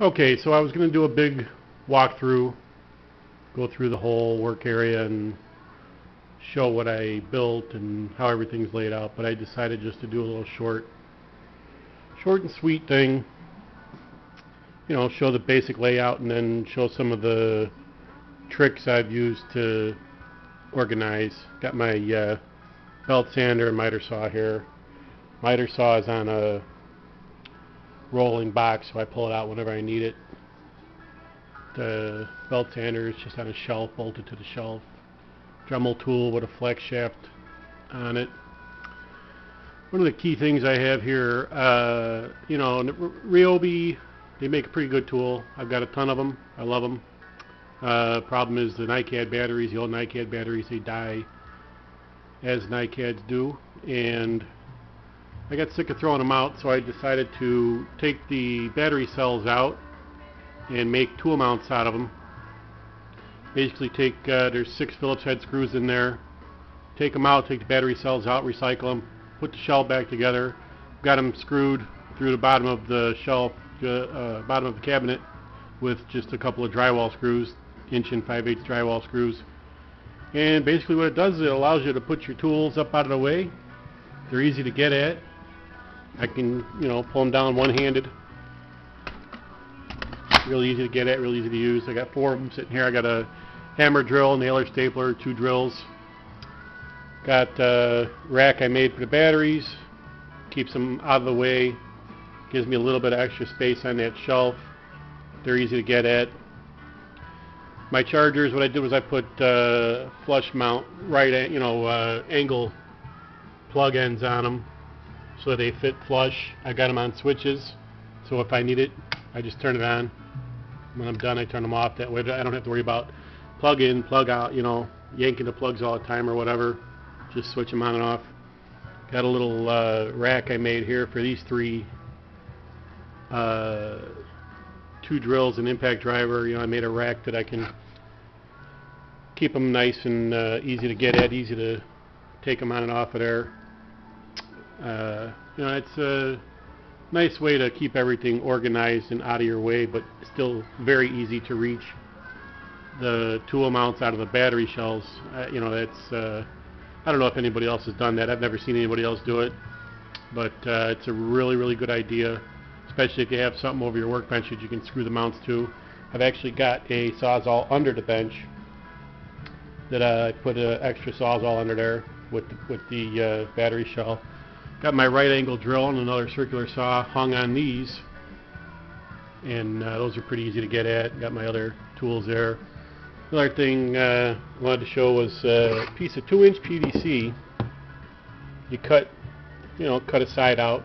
Okay, so I was going to do a big walkthrough, go through the whole work area and show what I built and how everything's laid out, but I decided just to do a little short and sweet thing. Show the basic layout and then show some of the tricks I've used to organize. Got my belt sander and miter saw here. Miter saw is on a rolling box, so I pull it out whenever I need it. The belt sander is just on a shelf, bolted to the shelf. Dremel tool with a flex shaft on it. One of the key things I have here, Ryobi, they make a pretty good tool. I've got a ton of them. I love them. Problem is the NiCad batteries, the old NiCad batteries, they die as NiCads do, and I got sick of throwing them out, so I decided to take the battery cells out and make tool mounts out of them. Basically there's 6 Phillips head screws in there, take them out, take the battery cells out, recycle them, put the shell back together, got them screwed through the bottom of the shelf, bottom of the cabinet with just a couple of drywall screws, 1 5/8 drywall screws. And basically what it does is it allows you to put your tools up out of the way. They're easy to get at. I can, pull them down one-handed. Real easy to get at, real easy to use. I got 4 of them sitting here. I got a hammer drill, nailer stapler, 2 drills. Got a rack I made for the batteries. Keeps them out of the way. Gives me a little bit of extra space on that shelf. They're easy to get at. My chargers, what I did was I put flush mount angle plug ends on them so that they fit flush. I got them on switches, so if I need it, I just turn it on. When I'm done, I turn them off. That way I don't have to worry about plug in, plug out, yanking the plugs all the time or whatever. Just switch them on and off. Got a little rack I made here for these 3 2 drills and impact driver. I made a rack that I can keep them nice and easy to get at, easy to take them on and off of there. It's a nice way to keep everything organized and out of your way, but still very easy to reach. The tool mounts out of the battery shells, I don't know if anybody else has done that. I've never seen anybody else do it, but it's a really, really good idea, especially if you have something over your workbench that you can screw the mounts to. I've actually got a Sawzall under the bench that I put an extra Sawzall under there with the battery shell. Got my right angle drill and another circular saw hung on these, and those are pretty easy to get at. Got my other tools there. Another thing I wanted to show was a piece of 2-inch PVC. You cut a side out,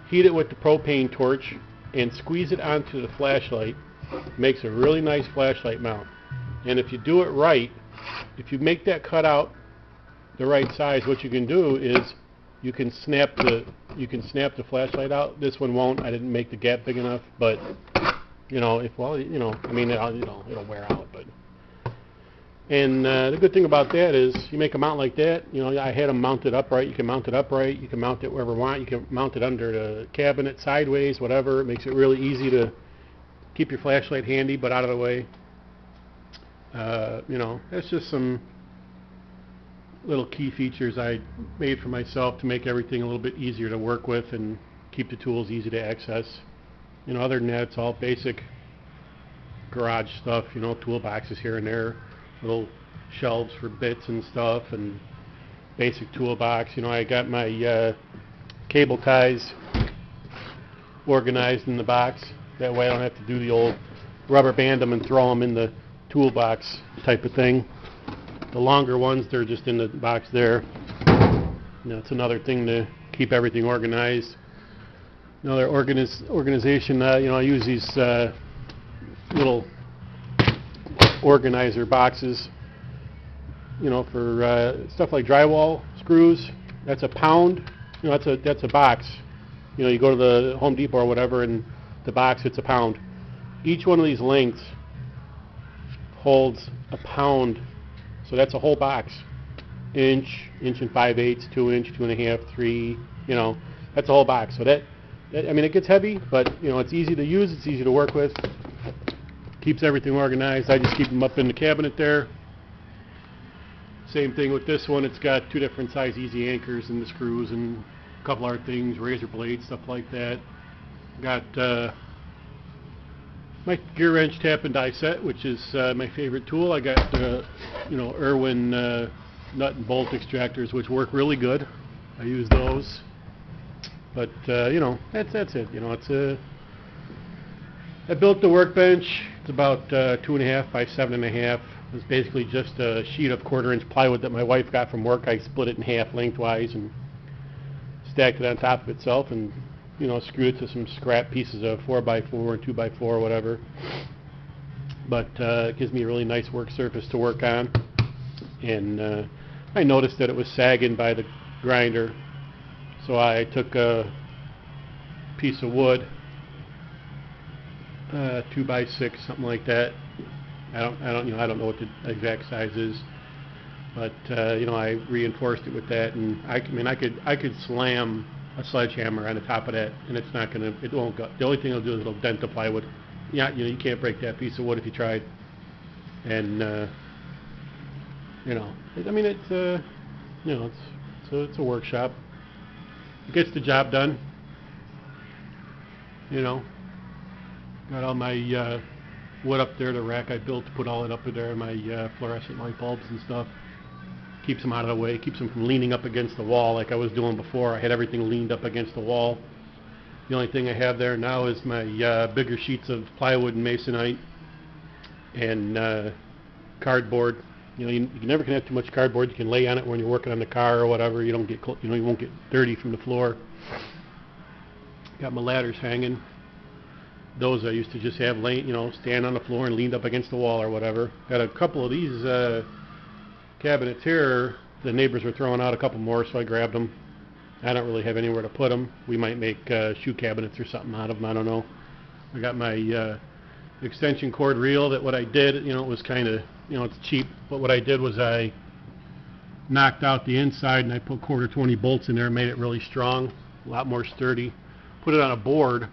heat it with the propane torch, and squeeze it onto the flashlight. Makes a really nice flashlight mount. And if you do it right, if you make that cut out the right size, what you can do is you can snap the flashlight out. This one won't. I didn't make the gap big enough, but it'll wear out. But the good thing about that is you make a mount like that. I had them mounted upright. You can mount it upright. You can mount it wherever you want. You can mount it under the cabinet, sideways, whatever. It makes it really easy to keep your flashlight handy, but out of the way. That's just some little key features I made for myself to make everything a little bit easier to work with and keep the tools easy to access. Other than that, it's all basic garage stuff, toolboxes here and there, little shelves for bits and stuff, and basic toolbox. I got my cable ties organized in the box. That way I don't have to do the old rubber band them and throw them in the toolbox type of thing. The longer ones, they're just in the box there. It's another thing to keep everything organized. Another organization, I use these little organizer boxes, for stuff like drywall screws. That's a pound. That's a box. You go to the Home Depot or whatever, and the box, it's a pound. Each one of these lengths holds a pound, so that's a whole box. 1 5/8, 2 inch, 2.5, 3. That's a whole box. So that I mean, it gets heavy, but you know, it's easy to use. It's easy to work with. Keeps everything organized. I just keep them up in the cabinet there. Same thing with this one. It's got 2 different size easy anchors and the screws and a couple other things, razor blades, stuff like that. Got my gear wrench tap and die set, which is my favorite tool. I got you know, Irwin nut and bolt extractors, which work really good. I use those. But you know, that's it. You know, I built the Workbench. It's about 2.5 by 7.5. It's basically just a sheet of 1/4-inch plywood that my wife got from work. I split it in half lengthwise and stacked it on top of itself, and you know, screwed it to some scrap pieces of 4x4 and 2x4 or whatever. But it gives me a really nice work surface to work on. And I noticed that it was sagging by the grinder, so I took a piece of wood, 2x6, something like that. I don't know what the exact size is, but you know, I reinforced it with that, and I mean, I could slam a sledgehammer on the top of that, and it won't go. The only thing it'll do is it'll dent the plywood. Yeah, you know, you can't break that piece of wood if you tried. And you know, I mean, it's you know, it's a workshop. It gets the job done. You know, got all my wood up there, the rack I built to put all it up there, my fluorescent light bulbs and stuff. Keeps them out of the way, keeps them from leaning up against the wall like I was doing before. I had everything leaned up against the wall. The only thing I have there now is my bigger sheets of plywood and masonite and cardboard. You know, you never can have too much cardboard. You can lay on it when you're working on the car or whatever. You don't get, you know, you won't get dirty from the floor. Got my ladders hanging. Those I used to just have laying, you know, stand on the floor and leaned up against the wall or whatever. Got a couple of these cabinets here. The neighbors were throwing out a couple more, so I grabbed them. I don't really have anywhere to put them. We might make shoe cabinets or something out of them. I don't know. I got my extension cord reel. That what I did, you know, it was kind of, you know, it's cheap, but what I did was I knocked out the inside and I put 1/4-20 bolts in there, made it really strong, a lot more sturdy. Put it on a board.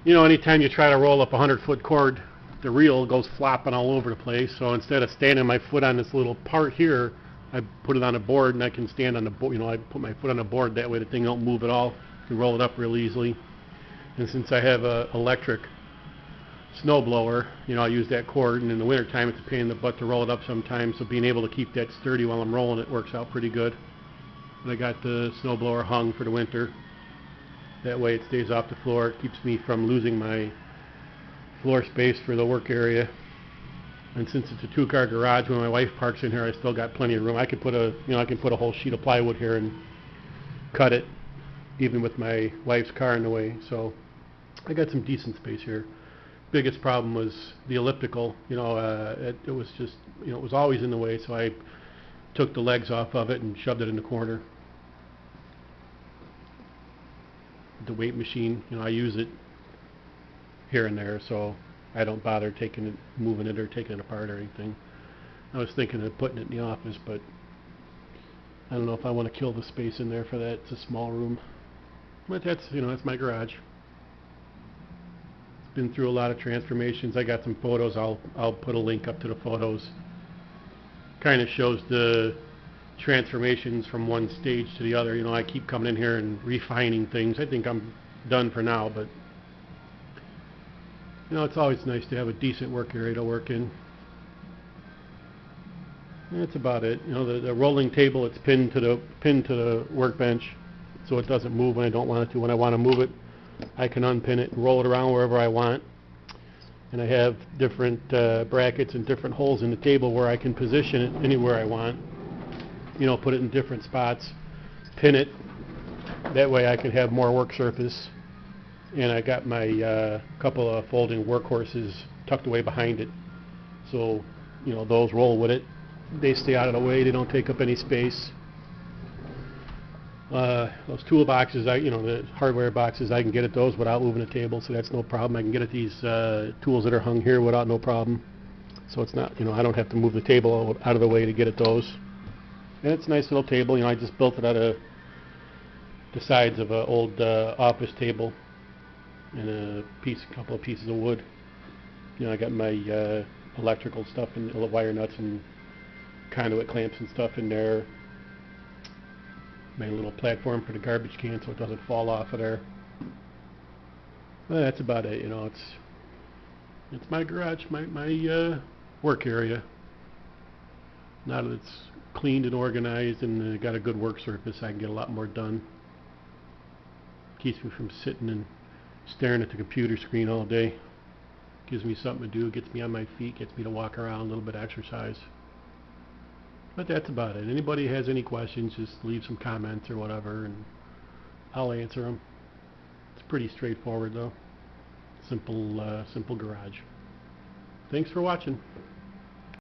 You know, anytime you try to roll up a 100-foot cord, the reel goes flopping all over the place. So instead of standing my foot on this little part here, I put it on a board, and I can stand on the board. You know, I put my foot on the board, that way the thing don't move at all. I can roll it up real easily. And since I have a electric snow blower, you know, I use that cord, and in the wintertime it's a pain in the butt to roll it up sometimes, so being able to keep that sturdy while I'm rolling it works out pretty good. And I got the snow blower hung for the winter. That way it stays off the floor. It keeps me from losing my floor space for the work area. And since it's a 2-car garage, when my wife parks in here, I still got plenty of room. I could put a whole sheet of plywood here and cut it, even with my wife's car in the way. So I got some decent space here. Biggest problem was the elliptical. You know, it was just, you know, it was always in the way. So I took the legs off of it and shoved it in the corner. The weight machine, you know, I use it here and there, so I don't bother moving it or taking it apart or anything. I was thinking of putting it in the office, but I don't know if I want to kill the space in there for that. It's a small room, but that's, you know, that's my garage. It's been through a lot of transformations. I got some photos. I'll put a link up to the photos. Kind of shows the transformations from one stage to the other. You know, I keep coming in here and refining things. I think I'm done for now, but you know, it's always nice to have a decent work area to work in. And that's about it. You know, the rolling table, it's pinned to the workbench, so it doesn't move when I don't want it to. When I want to move it, I can unpin it and roll it around wherever I want. And I have different brackets and different holes in the table where I can position it anywhere I want. You know, put it in different spots, pin it. That way I can have more work surface. And I got my couple of folding workhorses tucked away behind it. So, you know, those roll with it. They stay out of the way. They don't take up any space. Those tool boxes, the hardware boxes, I can get at those without moving the table, so that's no problem. I can get at these tools that are hung here without no problem. So it's not, you know, I don't have to move the table out of the way to get at those. And it's a nice little table. You know, I just built it out of the sides of an old office table and a couple of pieces of wood. You know, I got my electrical stuff and wire nuts and conduit clamps and stuff in there. My little platform for the garbage can so it doesn't fall off of there. Well, that's about it. You know, it's my garage, my work area. Now that it's cleaned and organized and got a good work surface, I can get a lot more done. Keeps me from sitting and staring at the computer screen all day. Gives me something to do, gets me on my feet, gets me to walk around, a little bit of exercise. But that's about it. Anybody has any questions, just leave some comments or whatever and I'll answer them. It's pretty straightforward though. Simple garage. Thanks for watching.